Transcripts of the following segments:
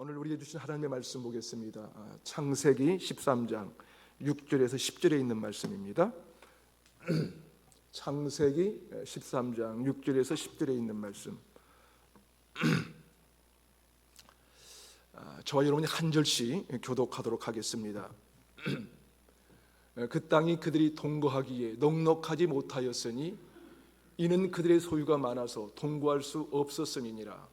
오늘 우리에게 주신 하나님의 말씀 보겠습니다. 창세기 13장 6절에서 10절에 있는 말씀입니다. 창세기 13장 6절에서 10절에 있는 말씀. 저와 여러분이 한 절씩 교독하도록 하겠습니다. 그 땅이 그들이 동거하기에 넉넉하지 못하였으니 이는 그들의 소유가 많아서 동거할 수 없었음이니라.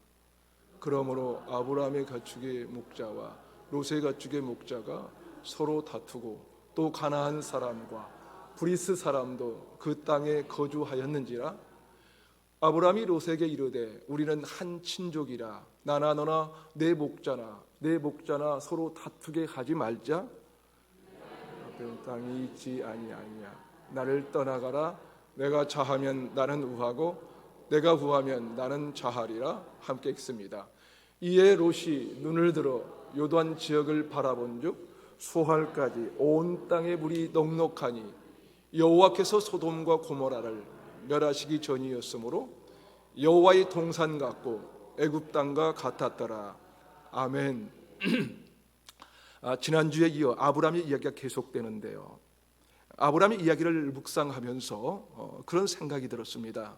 그러므로 아브라함의 가축의 목자와 롯의 가축의 목자가 서로 다투고 또 가나안 사람과 브리스 사람도 그 땅에 거주하였는지라. 아브라함이 롯에게 이르되 우리는 한 친족이라 나나 너나 내 목자나 서로 다투게 하지 말자. 앞에 땅이 있지 아니하냐. 나를 떠나가라. 내가 자하면 나는 우하고 내가 우하면 나는 자하리라. 함께 읽습니다. 이에 롯이 눈을 들어 요단 지역을 바라본즉 소할까지 온 땅에 물이 넉넉하니 여호와께서 소돔과 고모라를 멸하시기 전이었으므로 여호와의 동산 같고 애굽 땅과 같았더라. 아멘. 지난주에 이어 아브라함의 이야기가 계속되는데요, 아브라함의 이야기를 묵상하면서 그런 생각이 들었습니다.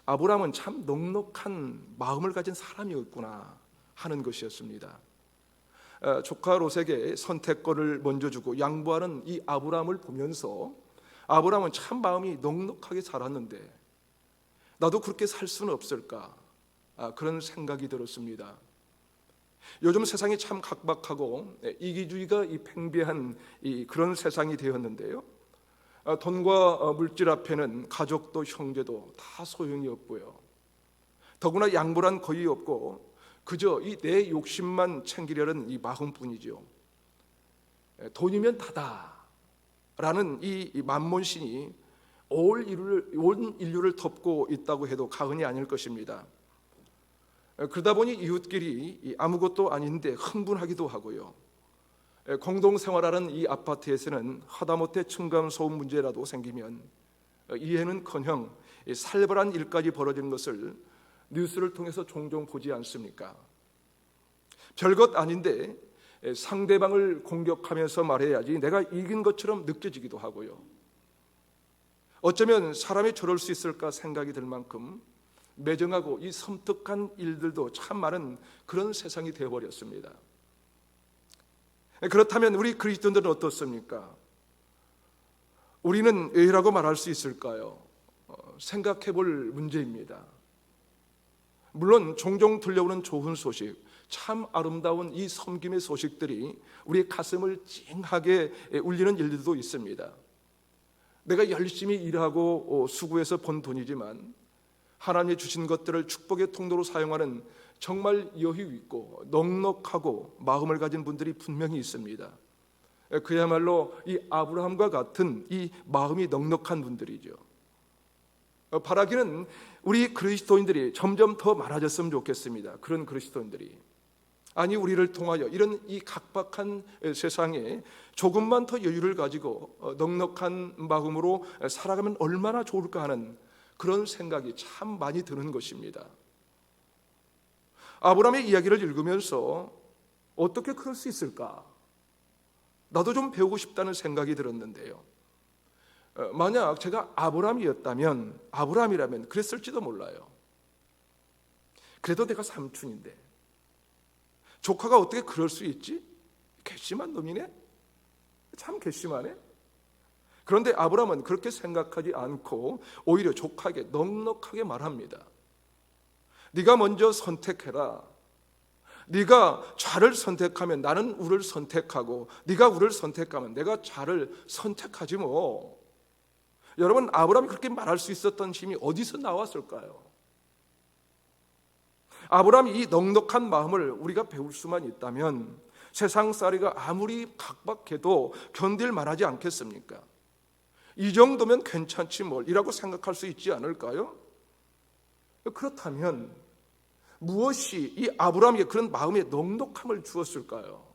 아브라함은 참 넉넉한 마음을 가진 사람이었구나 하는 것이었습니다. 조카 롯에게 선택권을 먼저 주고 양보하는 이 아브라함을 보면서 아브라함은 참 마음이 넉넉하게 살았는데 나도 그렇게 살 수는 없을까, 그런 생각이 들었습니다. 요즘 세상이 참 각박하고 이기주의가 팽배한 그런 세상이 되었는데요, 돈과 물질 앞에는 가족도 형제도 다 소용이 없고요, 더구나 양보란 거의 없고 그저 이 내 욕심만 챙기려는 이 마음뿐이죠. 돈이면 다다라는 이 만몬신이 온 인류를 덮고 있다고 해도 과언이 아닐 것입니다. 그러다 보니 이웃끼리 아무것도 아닌데 흥분하기도 하고요, 공동생활하는 이 아파트에서는 하다못해 층간소음 문제라도 생기면 이해는커녕 살벌한 일까지 벌어지는 것을 뉴스를 통해서 종종 보지 않습니까? 별것 아닌데 상대방을 공격하면서 말해야지 내가 이긴 것처럼 느껴지기도 하고요, 어쩌면 사람이 저럴 수 있을까 생각이 들 만큼 매정하고 이 섬뜩한 일들도 참 많은 그런 세상이 되어버렸습니다. 그렇다면 우리 그리스도인들은 어떻습니까? 우리는 왜라고 말할 수 있을까요? 생각해 볼 문제입니다. 물론 종종 들려오는 좋은 소식, 참 아름다운 이 섬김의 소식들이 우리의 가슴을 찡하게 울리는 일들도 있습니다. 내가 열심히 일하고 수고해서 번 돈이지만 하나님이 주신 것들을 축복의 통로로 사용하는 정말 여유 있고 넉넉하고 마음을 가진 분들이 분명히 있습니다. 그야말로 이 아브라함과 같은 이 마음이 넉넉한 분들이죠. 바라기는 우리 그리스도인들이 점점 더 많아졌으면 좋겠습니다. 그런 그리스도인들이, 아니 우리를 통하여 이런 이 각박한 세상에 조금만 더 여유를 가지고 넉넉한 마음으로 살아가면 얼마나 좋을까 하는 그런 생각이 참 많이 드는 것입니다. 아브라함의 이야기를 읽으면서 어떻게 그럴 수 있을까? 나도 좀 배우고 싶다는 생각이 들었는데요, 만약 제가 아브라함이라면 그랬을지도 몰라요. 그래도 내가 삼촌인데 조카가 어떻게 그럴 수 있지? 괘씸한 놈이네? 참 괘씸하네? 그런데 아브라함은 그렇게 생각하지 않고 오히려 조카에게 넉넉하게 말합니다. 네가 먼저 선택해라. 네가 좌를 선택하면 나는 우를 선택하고 네가 우를 선택하면 내가 좌를 선택하지 뭐. 여러분, 아브라함이 그렇게 말할 수 있었던 힘이 어디서 나왔을까요? 아브라함이 이 넉넉한 마음을 우리가 배울 수만 있다면 세상살이가 아무리 각박해도 견딜 만하지 않겠습니까? 이 정도면 괜찮지 뭘 이라고 생각할 수 있지 않을까요? 그렇다면 무엇이 이 아브라함에게 그런 마음의 넉넉함을 주었을까요?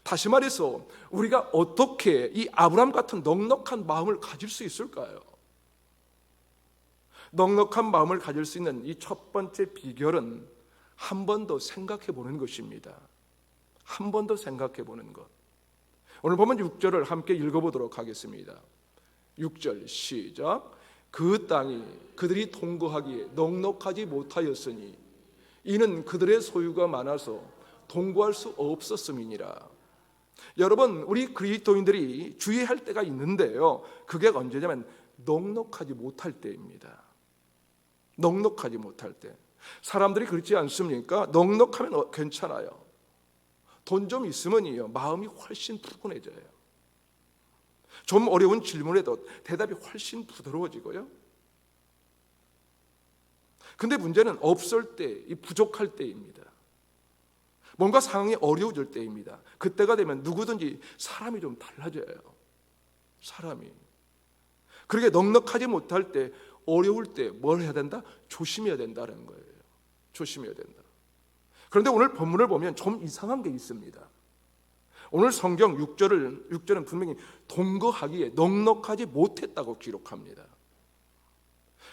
다시 말해서 우리가 어떻게 이 아브라함 같은 넉넉한 마음을 가질 수 있을까요? 넉넉한 마음을 가질 수 있는 이 첫 번째 비결은 한 번 더 생각해 보는 것입니다. 한 번 더 생각해 보는 것. 오늘 보면 6절을 함께 읽어보도록 하겠습니다. 6절 시작. 그 땅이 그들이 통거하기에 넉넉하지 못하였으니 이는 그들의 소유가 많아서 통거할 수 없었음이니라. 여러분, 우리 그리스도인들이 주의할 때가 있는데요, 그게 언제냐면 넉넉하지 못할 때입니다. 넉넉하지 못할 때. 사람들이 그렇지 않습니까? 넉넉하면 괜찮아요. 돈 좀 있으면요 마음이 훨씬 푸근해져요. 좀 어려운 질문에도 대답이 훨씬 부드러워지고요. 근데 문제는 없을 때, 이 부족할 때입니다. 뭔가 상황이 어려워질 때입니다. 그때가 되면 누구든지 사람이 좀 달라져요. 사람이. 그렇게 넉넉하지 못할 때, 어려울 때 뭘 해야 된다? 조심해야 된다는 거예요. 조심해야 된다. 그런데 오늘 본문을 보면 좀 이상한 게 있습니다. 오늘 성경 6절은 분명히 동거하기에 넉넉하지 못했다고 기록합니다.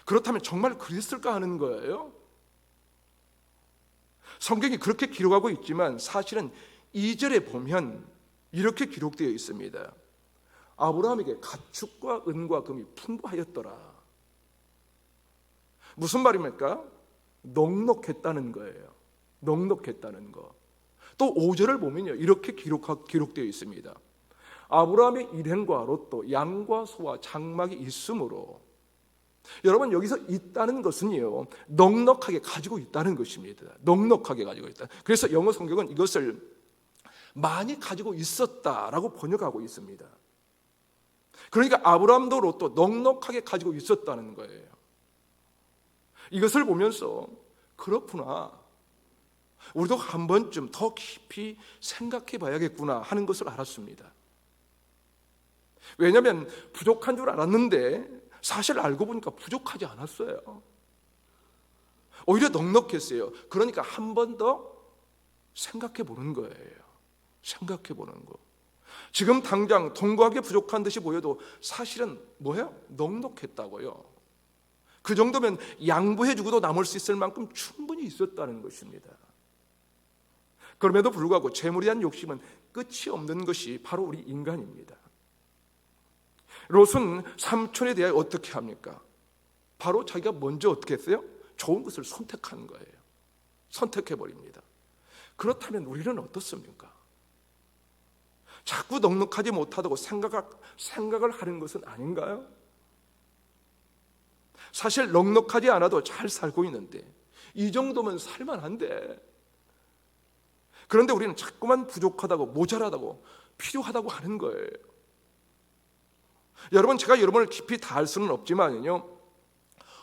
그렇다면 정말 그랬을까 하는 거예요. 성경이 그렇게 기록하고 있지만 사실은 2절에 보면 이렇게 기록되어 있습니다. 아브라함에게 가축과 은과 금이 풍부하였더라. 무슨 말입니까? 넉넉했다는 거예요. 넉넉했다는 거. 또 5절을 보면요 이렇게 기록되어 있습니다. 아브라함의 일행과 롯도 양과 소와 장막이 있으므로. 여러분, 여기서 있다는 것은요 넉넉하게 가지고 있다는 것입니다. 넉넉하게 가지고 있다. 그래서 영어 성경은 이것을 많이 가지고 있었다라고 번역하고 있습니다. 그러니까 아브라함도 롯도 넉넉하게 가지고 있었다는 거예요. 이것을 보면서 그렇구나, 우리도 한 번쯤 더 깊이 생각해 봐야겠구나 하는 것을 알았습니다. 왜냐하면 부족한 줄 알았는데 사실 알고 보니까 부족하지 않았어요. 오히려 넉넉했어요. 그러니까 한 번 더 생각해 보는 거예요. 생각해 보는 거. 지금 당장 통과하기 부족한 듯이 보여도 사실은 뭐예요? 넉넉했다고요. 그 정도면 양보해 주고도 남을 수 있을 만큼 충분히 있었다는 것입니다. 그럼에도 불구하고 재물에 대한 욕심은 끝이 없는 것이 바로 우리 인간입니다. 롯은 삼촌에 대하여 어떻게 합니까? 바로 자기가 먼저 어떻게 했어요? 좋은 것을 선택한 거예요. 선택해버립니다. 그렇다면 우리는 어떻습니까? 자꾸 넉넉하지 못하다고 생각을 하는 것은 아닌가요? 사실 넉넉하지 않아도 잘 살고 있는데 이 정도면 살만한데, 그런데 우리는 자꾸만 부족하다고, 모자라다고, 필요하다고 하는 거예요. 여러분, 제가 여러분을 깊이 다 알 수는 없지만요,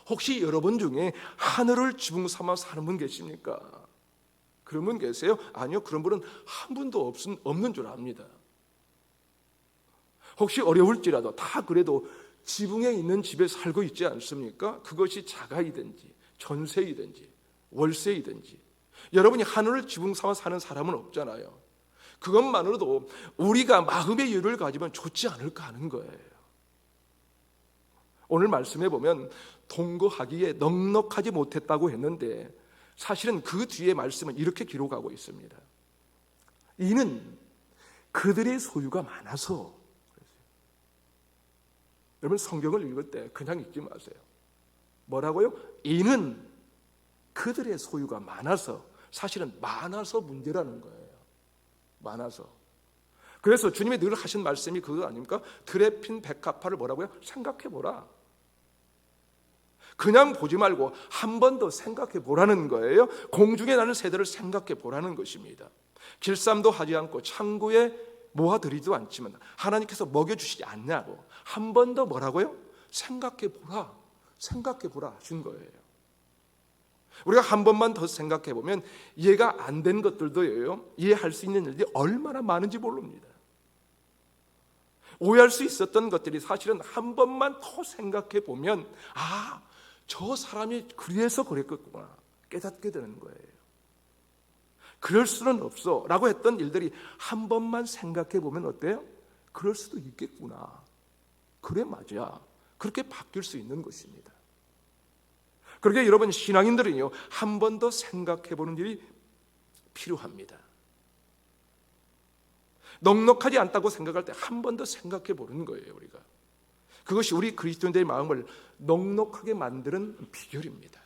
혹시 여러분 중에 하늘을 지붕 삼아 사는 분 계십니까? 그런 분 계세요? 아니요, 그런 분은 한 분도 없는 줄 압니다. 혹시 어려울지라도 다 그래도 지붕에 있는 집에 살고 있지 않습니까? 그것이 자가이든지 전세이든지 월세이든지. 여러분이 하늘을 지붕 삼아 사는 사람은 없잖아요. 그것만으로도 우리가 마음의 여유를 가지면 좋지 않을까 하는 거예요. 오늘 말씀해 보면 통거하기에 넉넉하지 못했다고 했는데 사실은 그 뒤에 말씀은 이렇게 기록하고 있습니다. 이는 그들의 소유가 많아서. 여러분, 성경을 읽을 때 그냥 읽지 마세요. 뭐라고요? 이는 그들의 소유가 많아서. 사실은 많아서 문제라는 거예요. 많아서. 그래서 주님이 늘 하신 말씀이 그거 아닙니까? 들에 핀 백합화를 뭐라고요? 생각해보라. 그냥 보지 말고 한 번 더 생각해 보라는 거예요. 공중에 나는 새들을 생각해 보라는 것입니다. 길쌈도 하지 않고 창고에 모아드리지도 않지만 하나님께서 먹여주시지 않냐고 한 번 더 뭐라고요? 생각해 보라. 생각해 보라 하신 거예요. 우리가 한 번만 더 생각해 보면 이해가 안 된 것들도요, 이해할 수 있는 일들이 얼마나 많은지 모릅니다. 오해할 수 있었던 것들이 사실은 한 번만 더 생각해 보면 저 사람이 그래서 그랬겠구나 깨닫게 되는 거예요. 그럴 수는 없어 라고 했던 일들이 한 번만 생각해 보면 어때요? 그럴 수도 있겠구나. 그래, 맞아. 그렇게 바뀔 수 있는 것입니다. 그러게 여러분, 신앙인들은요, 한 번 더 생각해 보는 일이 필요합니다. 넉넉하지 않다고 생각할 때 한 번 더 생각해 보는 거예요. 우리가 그것이 우리 그리스도인들의 마음을 넉넉하게 만드는 비결입니다.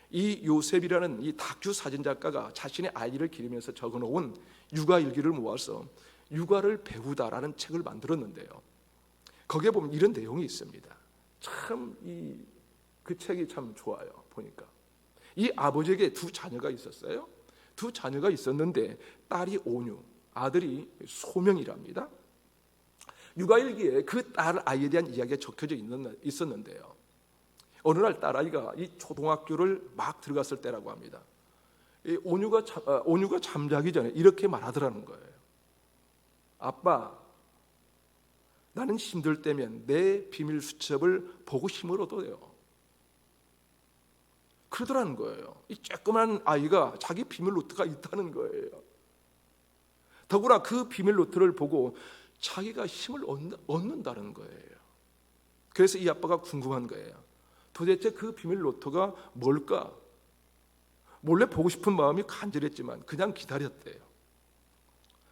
이 요셉이라는 이 다큐 사진 작가가 자신의 아이를 기르면서 적어놓은 육아 일기를 모아서 육아를 배우다라는 책을 만들었는데요, 거기에 보면 이런 내용이 있습니다. 참 그 책이 참 좋아요. 보니까 이 아버지에게 두 자녀가 있었어요. 두 자녀가 있었는데 딸이 온유, 아들이 소명이랍니다. 육아일기에 그 딸 아이에 대한 이야기가 적혀져 있었는데요, 어느 날 딸아이가 이 초등학교를 막 들어갔을 때라고 합니다. 이 온유가 잠자기 전에 이렇게 말하더라는 거예요. 아빠, 나는 힘들 때면 내 비밀 수첩을 보고 힘을 얻어요. 그러더라는 거예요. 이 조그만 아이가 자기 비밀 노트가 있다는 거예요. 더구나 그 비밀 노트를 보고 자기가 힘을 얻는다는 거예요. 그래서 이 아빠가 궁금한 거예요. 도대체 그 비밀 노트가 뭘까? 몰래 보고 싶은 마음이 간절했지만 그냥 기다렸대요.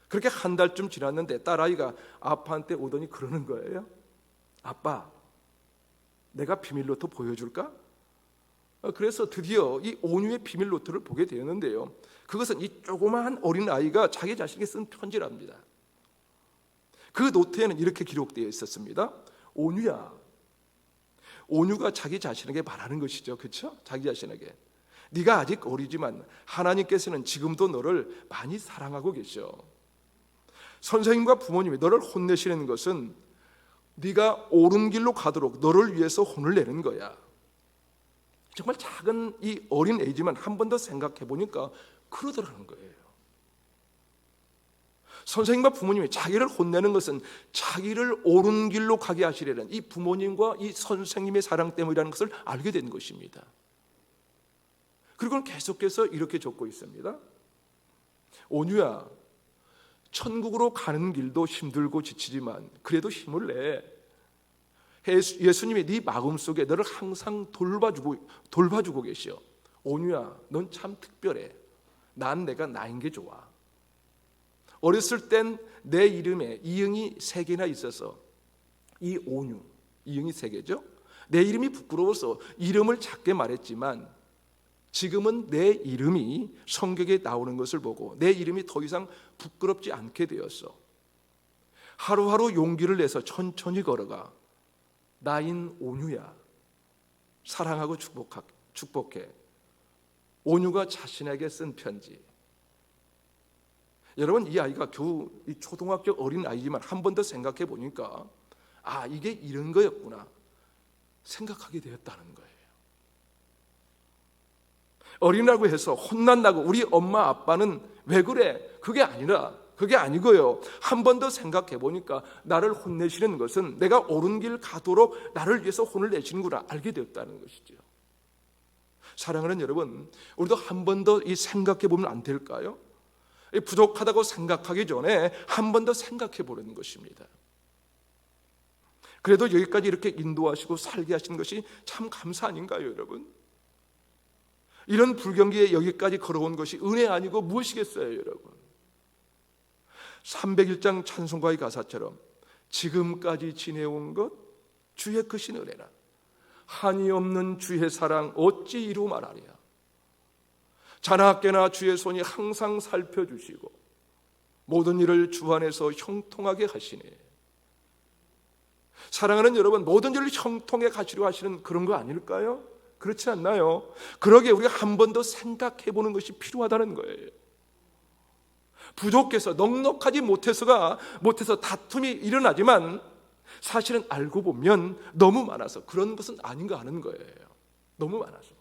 그렇게 한 달쯤 지났는데 딸아이가 아빠한테 오더니 그러는 거예요. 아빠, 내가 비밀 노트 보여줄까? 그래서 드디어 이 온유의 비밀 노트를 보게 되었는데요, 그것은 이 조그마한 어린 아이가 자기 자신에게 쓴 편지랍니다. 그 노트에는 이렇게 기록되어 있었습니다. 온유야, 온유가 자기 자신에게 말하는 것이죠. 그렇죠? 자기 자신에게, 네가 아직 어리지만 하나님께서는 지금도 너를 많이 사랑하고 계셔. 선생님과 부모님이 너를 혼내시는 것은 네가 옳은 길로 가도록 너를 위해서 혼을 내는 거야. 정말 작은 이 어린 애지만 한 번 더 생각해 보니까 그러더라는 거예요. 선생님과 부모님이 자기를 혼내는 것은 자기를 옳은 길로 가게 하시려는 이 부모님과 이 선생님의 사랑 때문이라는 것을 알게 된 것입니다. 그리고 계속해서 이렇게 적고 있습니다. 온유야, 천국으로 가는 길도 힘들고 지치지만 그래도 힘을 내. 예수님이 네 마음속에 너를 항상 돌봐주고 계시오. 온유야, 넌 참 특별해. 내가 나인 게 좋아. 어렸을 땐 내 이름에 이응이 3개나 있어서 이 온유, 이응이 3개죠. 내 이름이 부끄러워서 이름을 작게 말했지만 지금은 내 이름이 성경에 나오는 것을 보고 내 이름이 더 이상 부끄럽지 않게 되었어. 하루하루 용기를 내서 천천히 걸어가. 나인 온유야, 사랑하고 축복해. 온유가 자신에게 쓴 편지. 여러분, 이 아이가 겨우 이 초등학교 어린 아이지만 한 번 더 생각해 보니까 이게 이런 거였구나 생각하게 되었다는 거예요. 어린다고 해서 혼난다고 우리 엄마 아빠는 왜 그래? 그게 아니고요. 한 번 더 생각해 보니까 나를 혼내시는 것은 내가 옳은 길 가도록 나를 위해서 혼을 내시는구나 알게 되었다는 것이죠. 사랑하는 여러분, 우리도 한 번 더 생각해 보면 안 될까요? 부족하다고 생각하기 전에 한 번 더 생각해 보는 것입니다. 그래도 여기까지 이렇게 인도하시고 살게 하시는 것이 참 감사 아닌가요, 여러분? 이런 불경기에 여기까지 걸어온 것이 은혜 아니고 무엇이겠어요, 여러분? 301장 찬송가의 가사처럼 지금까지 지내온 것 주의 크신 은혜라. 한이 없는 주의 사랑 어찌 이루 말하랴. 자나깨나 주의 손이 항상 살펴주시고 모든 일을 주 안에서 형통하게 하시네. 사랑하는 여러분, 모든 일을 형통하게 하시려 하시는 그런 거 아닐까요? 그렇지 않나요? 그러게 우리가 한 번 더 생각해 보는 것이 필요하다는 거예요. 부족해서 넉넉하지 못해서 다툼이 일어나지만 사실은 알고 보면 너무 많아서 그런 것은 아닌가 하는 거예요. 너무 많아서.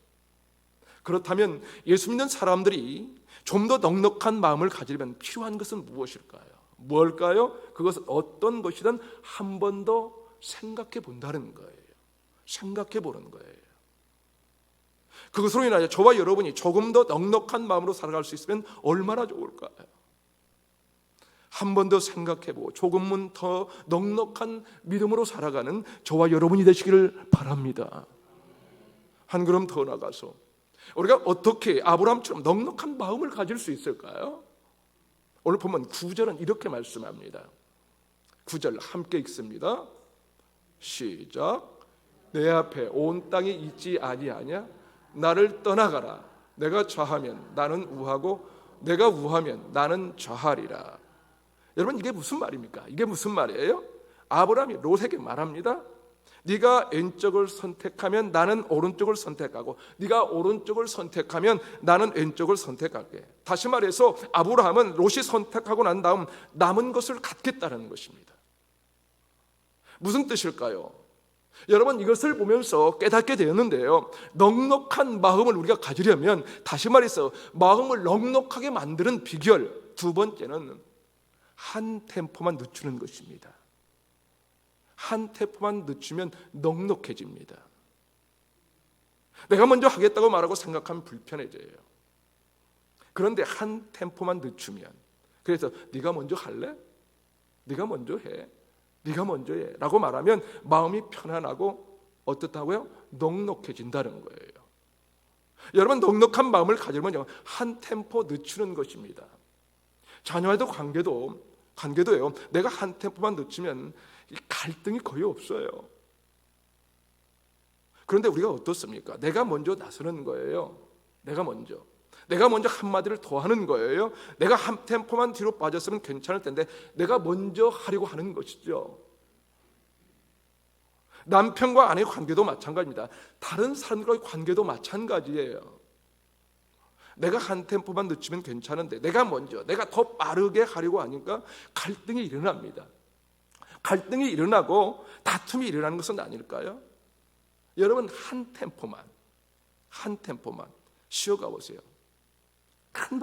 그렇다면 예수 믿는 사람들이 좀 더 넉넉한 마음을 가지려면 필요한 것은 무엇일까요? 뭘까요? 그것은 어떤 것이든 한 번 더 생각해 본다는 거예요. 생각해 보는 거예요. 그것으로 인하여 저와 여러분이 조금 더 넉넉한 마음으로 살아갈 수 있으면 얼마나 좋을까요? 한 번 더 생각해보고 조금은 더 넉넉한 믿음으로 살아가는 저와 여러분이 되시기를 바랍니다. 한 걸음 더 나가서 우리가 어떻게 아브라함처럼 넉넉한 마음을 가질 수 있을까요? 오늘 보면 9절은 이렇게 말씀합니다. 9절 함께 읽습니다. 시작. 내 앞에 온 땅이 있지 아니하냐? 나를 떠나가라. 내가 좌하면 나는 우하고 내가 우하면 나는 좌하리라. 여러분, 이게 무슨 말입니까? 이게 무슨 말이에요? 아브라함이 롯에게 말합니다. 네가 왼쪽을 선택하면 나는 오른쪽을 선택하고 네가 오른쪽을 선택하면 나는 왼쪽을 선택할게. 다시 말해서 아브라함은 롯이 선택하고 난 다음 남은 것을 갖겠다는 것입니다. 무슨 뜻일까요? 여러분, 이것을 보면서 깨닫게 되었는데요, 넉넉한 마음을 우리가 가지려면, 다시 말해서 마음을 넉넉하게 만드는 비결 두 번째는 한 템포만 늦추는 것입니다. 한 템포만 늦추면 넉넉해집니다. 내가 먼저 하겠다고 말하고 생각하면 불편해져요. 그런데 한 템포만 늦추면, 그래서 네가 먼저 할래? 네가 먼저 해. 네가 먼저 해 라고 말하면 마음이 편안하고 어떻다고요? 넉넉해진다는 거예요. 여러분, 넉넉한 마음을 가지려면 한 템포 늦추는 것입니다. 자녀와도 관계도요, 내가 한 템포만 늦추면 갈등이 거의 없어요. 그런데 우리가 어떻습니까? 내가 먼저 나서는 거예요. 내가 먼저 한마디를 더 하는 거예요. 내가 한 템포만 뒤로 빠졌으면 괜찮을 텐데 내가 먼저 하려고 하는 것이죠. 남편과 아내의 관계도 마찬가지입니다. 다른 사람들과의 관계도 마찬가지예요. 내가 한 템포만 늦추면 괜찮은데 내가 더 빠르게 하려고 하니까 갈등이 일어납니다. 갈등이 일어나고 다툼이 일어나는 것은 아닐까요? 여러분, 한 템포만 쉬어가 보세요. 한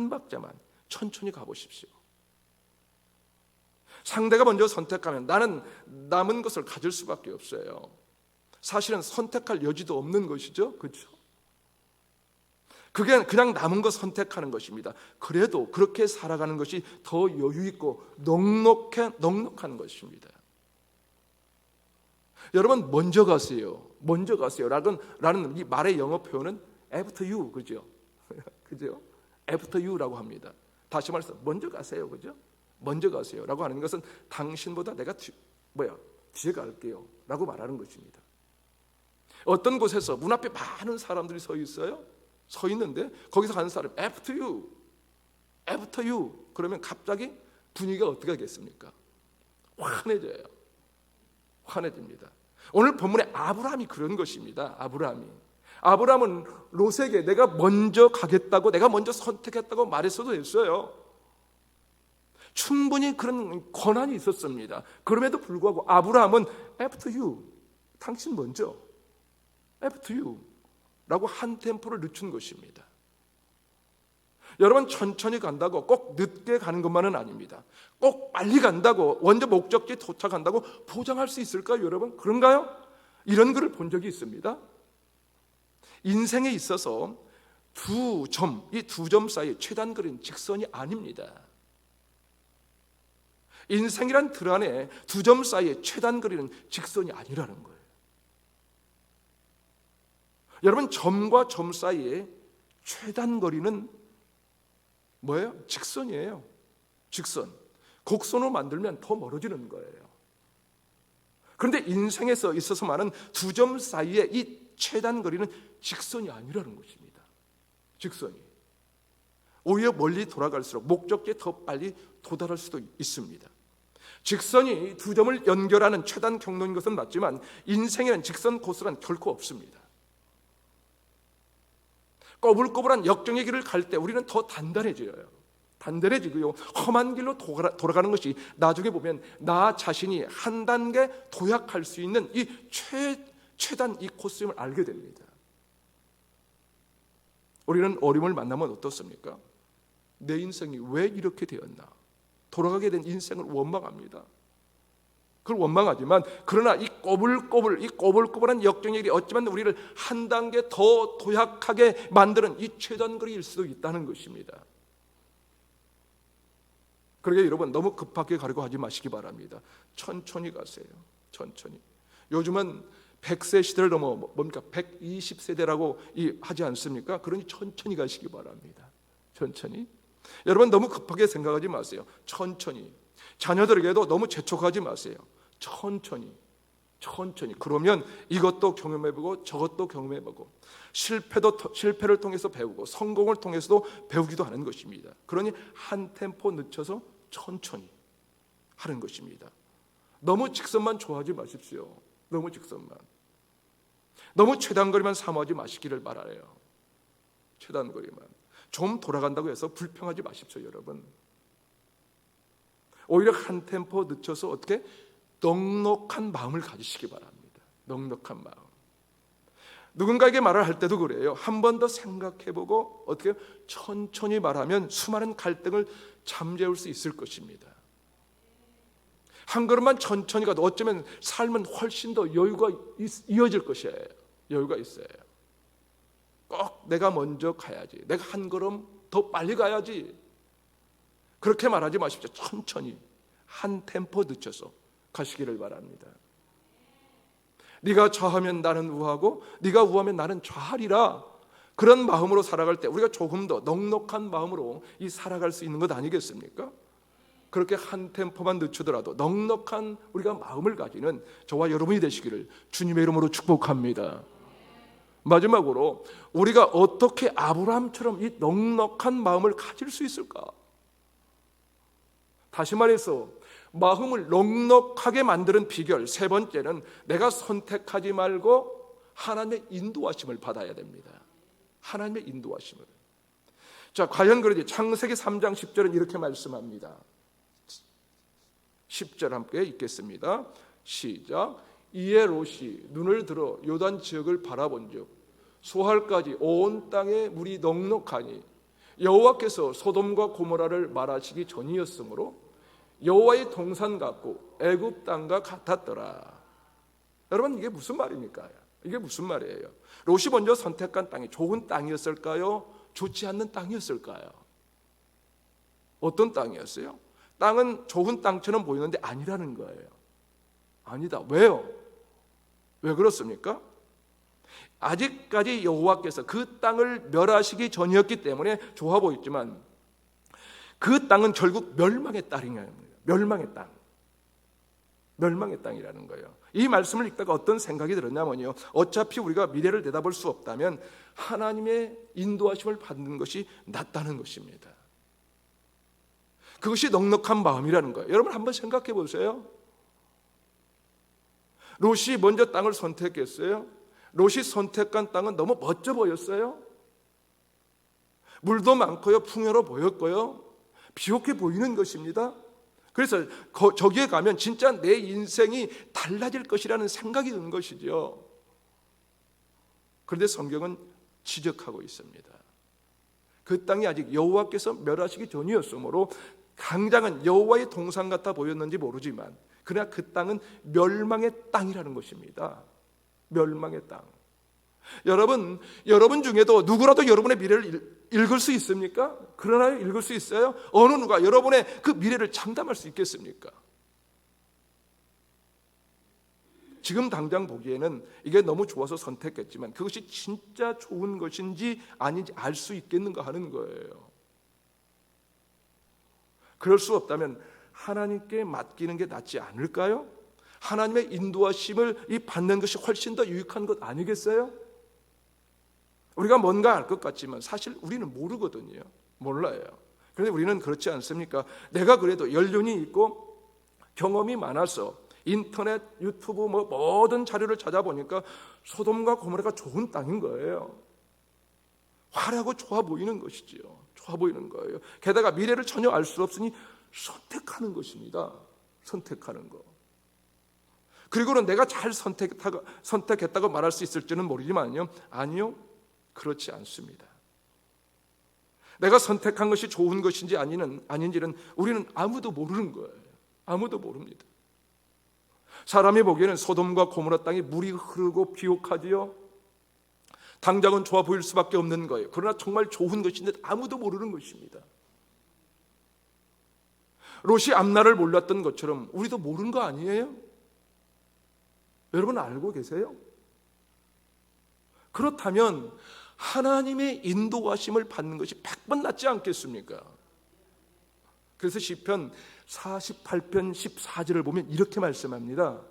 박자만 천천히 가보십시오. 상대가 먼저 선택하면 나는 남은 것을 가질 수밖에 없어요. 사실은 선택할 여지도 없는 것이죠, 그렇죠? 그게 그냥 남은 것 선택하는 것입니다. 그래도 그렇게 살아가는 것이 더 여유 있고 넉넉한 것입니다. 여러분, 먼저 가세요 라는 이 말의 영어 표현은 after you, 그죠? 그죠? after you라고 합니다. 다시 말해서 먼저 가세요, 그죠? 먼저 가세요라고 하는 것은 당신보다 내가 뒤에 갈게요 라고 말하는 것입니다. 어떤 곳에서 문 앞에 많은 사람들이 서 있는데 거기서 가는 사람 after you 그러면 갑자기 분위기가 어떻게 하겠습니까? 환해집니다. 오늘 본문의 아브라함이 그런 것입니다. 아브라함은 롯에게 내가 먼저 가겠다고, 내가 먼저 선택했다고 말했어도 됐어요. 충분히 그런 권한이 있었습니다. 그럼에도 불구하고 아브라함은 after you, 당신 먼저, after you 라고 한 템포를 늦춘 것입니다. 여러분, 천천히 간다고 꼭 늦게 가는 것만은 아닙니다. 꼭 빨리 간다고, 먼저 목적지에 도착한다고 보장할 수 있을까요, 여러분? 그런가요? 이런 글을 본 적이 있습니다. 인생에 있어서 이 두 점 사이에 최단거리는 직선이 아닙니다. 인생이란 틀 안에 두 점 사이에 최단거리는 직선이 아니라는 거예요. 여러분, 점과 점 사이에 최단거리는 뭐예요? 직선이에요. 직선. 곡선으로 만들면 더 멀어지는 거예요. 그런데 인생에서 있어서 말하는 두 점 사이에 이 최단거리는 직선이 아니라는 것입니다. 직선이. 오히려 멀리 돌아갈수록 목적지에 더 빨리 도달할 수도 있습니다. 직선이 두 점을 연결하는 최단 경로인 것은 맞지만 인생에는 직선 코스란 결코 없습니다. 꼬불꼬불한 역정의 길을 갈 때 우리는 더 단단해지고요. 험한 길로 돌아가는 것이 나중에 보면 나 자신이 한 단계 도약할 수 있는 이 최단 이 코스임을 알게 됩니다. 우리는 어려움을 만나면 어떻습니까? 내 인생이 왜 이렇게 되었나? 돌아가게 된 인생을 원망합니다. 그걸 원망하지만 그러나 이 꼬불꼬불한 역정의 길이 어쩌면 우리를 한 단계 더 도약하게 만드는 이 최단거리일 수도 있다는 것입니다. 그러게 여러분, 너무 급하게 가려고 하지 마시기 바랍니다. 천천히 가세요. 천천히. 요즘은 100세 시대를 넘어 뭡니까? 120세대라고 하지 않습니까? 그러니 천천히 가시기 바랍니다. 천천히. 여러분 너무 급하게 생각하지 마세요. 천천히. 자녀들에게도 너무 재촉하지 마세요. 천천히. 그러면 이것도 경험해보고 저것도 경험해보고 실패를 통해서 배우고 성공을 통해서도 배우기도 하는 것입니다. 그러니 한 템포 늦춰서 천천히 하는 것입니다. 너무 직선만 좋아하지 마십시오. 너무 직선만. 너무 최단거리만 사모하지 마시기를 바라요. 최단거리만. 좀 돌아간다고 해서 불평하지 마십시오, 여러분. 오히려 한 템포 늦춰서 어떻게 넉넉한 마음을 가지시기 바랍니다. 넉넉한 마음. 누군가에게 말을 할 때도 그래요. 한 번 더 생각해보고 어떻게 천천히 말하면 수많은 갈등을 잠재울 수 있을 것입니다. 한 걸음만 천천히 가도 어쩌면 삶은 훨씬 더 여유가 이어질 것이에요. 여유가 있어요. 꼭 내가 먼저 가야지. 내가 한 걸음 더 빨리 가야지. 그렇게 말하지 마십시오. 천천히 한 템포 늦춰서 가시기를 바랍니다. 네가 좌하면 나는 우하고 네가 우하면 나는 좌하리라. 그런 마음으로 살아갈 때 우리가 조금 더 넉넉한 마음으로 살아갈 수 있는 것 아니겠습니까? 그렇게 한 템포만 늦추더라도 넉넉한 우리가 마음을 가지는 저와 여러분이 되시기를 주님의 이름으로 축복합니다. 마지막으로 우리가 어떻게 아브라함처럼 이 넉넉한 마음을 가질 수 있을까? 다시 말해서 마음을 넉넉하게 만드는 비결 세 번째는 내가 선택하지 말고 하나님의 인도하심을 받아야 됩니다. 하나님의 인도하심을. 자, 과연 그러지? 창세기 3장 10절은 이렇게 말씀합니다. 10절 함께 읽겠습니다. 시작. 이에 롯이 눈을 들어 요단 지역을 바라본즉 소할까지 온 땅에 물이 넉넉하니 여호와께서 소돔과 고모라를 말하시기 전이었으므로 여호와의 동산 같고 애굽 땅과 같았더라. 여러분 이게 무슨 말입니까? 이게 무슨 말이에요? 롯이 먼저 선택한 땅이 좋은 땅이었을까요? 좋지 않는 땅이었을까요? 어떤 땅이었어요? 땅은 좋은 땅처럼 보이는데 아니라는 거예요. 아니다. 왜요? 왜 그렇습니까? 아직까지 여호와께서 그 땅을 멸하시기 전이었기 때문에 좋아 보였지만 그 땅은 결국 멸망의 땅이에요. 멸망의 땅. 멸망의 땅이라는 거예요. 이 말씀을 읽다가 어떤 생각이 들었냐면요. 어차피 우리가 미래를 내다볼 수 없다면 하나님의 인도하심을 받는 것이 낫다는 것입니다. 그것이 넉넉한 마음이라는 거예요. 여러분 한번 생각해 보세요. 롯이 먼저 땅을 선택했어요. 롯이 선택한 땅은 너무 멋져 보였어요. 물도 많고요, 풍요로 보였고요, 비옥해 보이는 것입니다. 그래서 저기에 가면 진짜 내 인생이 달라질 것이라는 생각이 든 것이죠. 그런데 성경은 지적하고 있습니다. 그 땅이 아직 여호와께서 멸하시기 전이었으므로 당장은 여호와의 동산 같아 보였는지 모르지만 그러나 그 땅은 멸망의 땅이라는 것입니다. 멸망의 땅. 여러분 중에도 누구라도 여러분의 미래를 읽을 수 있습니까? 그러나요? 읽을 수 있어요? 어느 누가 여러분의 그 미래를 장담할 수 있겠습니까? 지금 당장 보기에는 이게 너무 좋아서 선택했지만 그것이 진짜 좋은 것인지 아닌지 알 수 있겠는가 하는 거예요. 그럴 수 없다면 하나님께 맡기는 게 낫지 않을까요? 하나님의 인도하심을 받는 것이 훨씬 더 유익한 것 아니겠어요? 우리가 뭔가 알 것 같지만 사실 우리는 모르거든요. 몰라요. 그런데 우리는 그렇지 않습니까? 내가 그래도 연륜이 있고 경험이 많아서 인터넷, 유튜브 모든 자료를 찾아보니까 소돔과 고모라가 좋은 땅인 거예요. 화려하고 좋아 보이는 것이지요. 좋아 보이는 거예요. 게다가 미래를 전혀 알 수 없으니 선택하는 것입니다. 선택하는 거. 그리고는 내가 잘 선택했다고 말할 수 있을지는 모르지만요. 아니요. 그렇지 않습니다. 내가 선택한 것이 좋은 것인지 아닌지는 우리는 아무도 모르는 거예요. 아무도 모릅니다. 사람이 보기에는 소돔과 고모라 땅이 물이 흐르고 비옥하지요. 당장은 좋아 보일 수밖에 없는 거예요. 그러나 정말 좋은 것인데 아무도 모르는 것입니다. 롯이 앞날을 몰랐던 것처럼 우리도 모르는 거 아니에요? 여러분 알고 계세요? 그렇다면 하나님의 인도하심을 받는 것이 100번 낫지 않겠습니까? 그래서 시편 48편 14절을 보면 이렇게 말씀합니다.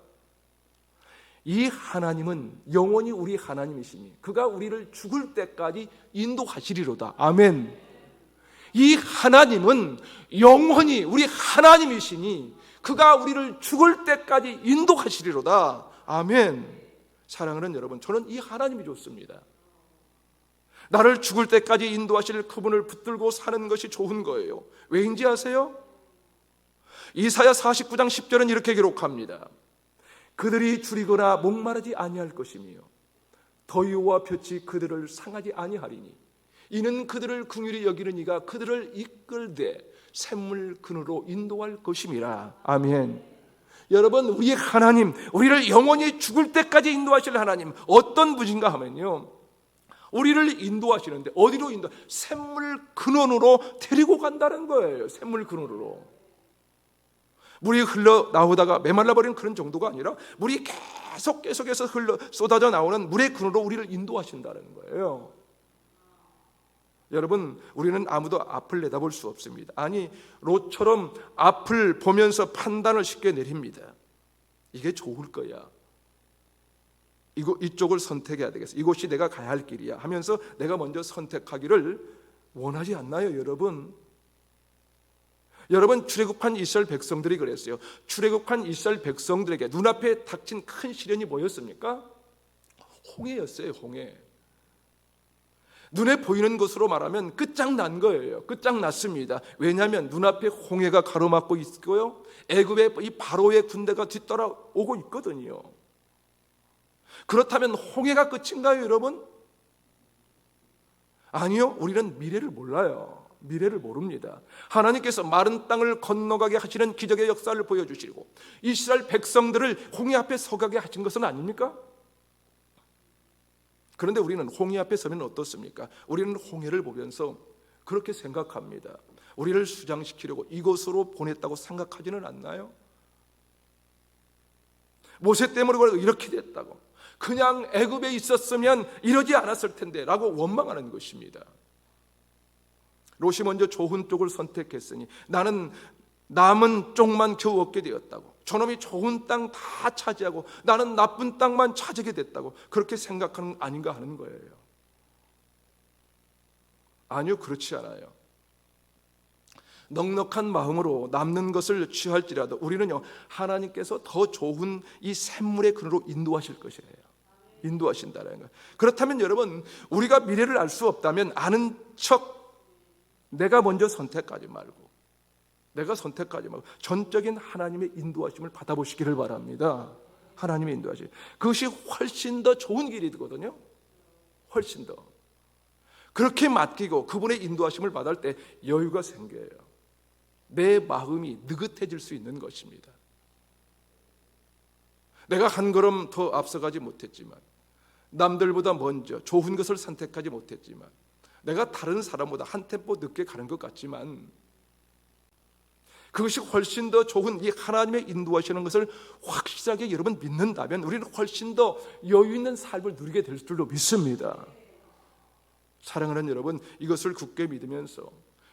이 하나님은 영원히 우리 하나님이시니 그가 우리를 죽을 때까지 인도하시리로다. 아멘. 이 하나님은 영원히 우리 하나님이시니 그가 우리를 죽을 때까지 인도하시리로다. 아멘. 사랑하는 여러분, 저는 이 하나님이 좋습니다. 나를 죽을 때까지 인도하실 그분을 붙들고 사는 것이 좋은 거예요. 왜인지 아세요? 이사야 49장 10절은 이렇게 기록합니다. 그들이 줄이거나 목마르지 아니할 것이며 더위와 볕이 그들을 상하지 아니하리니 이는 그들을 긍휼히 여기는 이가 그들을 이끌되 샘물 근으로 인도할 것임이라. 아멘. 여러분, 우리의 하나님, 우리를 영원히 죽을 때까지 인도하실 하나님 어떤 분인가 하면요, 우리를 인도하시는데 어디로 샘물 근원으로 데리고 간다는 거예요. 샘물 근원으로. 물이 흘러나오다가 메말라버리는 그런 정도가 아니라 물이 계속해서 쏟아져 나오는 물의 근원으로 우리를 인도하신다는 거예요. 여러분, 우리는 아무도 앞을 내다볼 수 없습니다. 아니, 롯처럼 앞을 보면서 판단을 쉽게 내립니다. 이게 좋을 거야, 이쪽을 선택해야 되겠어, 이곳이 내가 가야 할 길이야 하면서 내가 먼저 선택하기를 원하지 않나요, 여러분? 여러분, 출애굽한 이스라엘 백성들이 그랬어요. 출애굽한 이스라엘 백성들에게 눈앞에 닥친 큰 시련이 뭐였습니까? 홍해였어요. 홍해. 눈에 보이는 것으로 말하면 끝장난 거예요. 끝장났습니다. 왜냐하면 눈앞에 홍해가 가로막고 있고요, 애굽의 이 바로의 군대가 뒤따라오고 있거든요. 그렇다면 홍해가 끝인가요, 여러분? 아니요. 우리는 미래를 몰라요. 미래를 모릅니다. 하나님께서 마른 땅을 건너가게 하시는 기적의 역사를 보여주시고 이스라엘 백성들을 홍해 앞에 서가게 하신 것은 아닙니까? 그런데 우리는 홍해 앞에 서면 어떻습니까? 우리는 홍해를 보면서 그렇게 생각합니다. 우리를 수장시키려고 이곳으로 보냈다고 생각하지는 않나요? 모세 때문에 이렇게 됐다고, 그냥 애굽에 있었으면 이러지 않았을 텐데 라고 원망하는 것입니다. 롯이 먼저 좋은 쪽을 선택했으니 나는 남은 쪽만 겨우 얻게 되었다고, 저놈이 좋은 땅 다 차지하고 나는 나쁜 땅만 차지하게 됐다고 그렇게 생각하는 거 아닌가 하는 거예요. 아니요, 그렇지 않아요. 넉넉한 마음으로 남는 것을 취할지라도 우리는요, 하나님께서 더 좋은 이 샘물의 근으로 인도하실 것이에요. 인도하신다는 거예요. 그렇다면 여러분, 우리가 미래를 알 수 없다면 아는 척 내가 먼저 선택하지 말고 전적인 하나님의 인도하심을 받아보시기를 바랍니다. 하나님의 인도하심, 그것이 훨씬 더 좋은 길이거든요. 훨씬 더. 그렇게 맡기고 그분의 인도하심을 받을 때 여유가 생겨요. 내 마음이 느긋해질 수 있는 것입니다. 내가 한 걸음 더 앞서가지 못했지만, 남들보다 먼저 좋은 것을 선택하지 못했지만, 내가 다른 사람보다 한 템포 늦게 가는 것 같지만 그것이 훨씬 더 좋은 이 하나님의 인도하시는 것을 확실하게 여러분 믿는다면 우리는 훨씬 더 여유 있는 삶을 누리게 될 줄로 믿습니다. 사랑하는 여러분, 이것을 굳게 믿으면서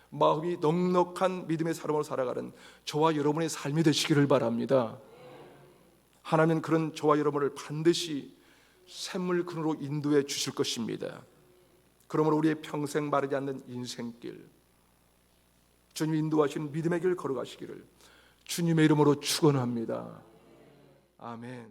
마음이 넉넉한 믿음의 사람으로 살아가는 저와 여러분의 삶이 되시기를 바랍니다. 하나님은 그런 저와 여러분을 반드시 샘물 근으로 인도해 주실 것입니다. 그러므로 우리의 평생 마르지 않는 인생길, 주님 인도하신 믿음의 길 걸어가시기를 주님의 이름으로 축원합니다. 아멘.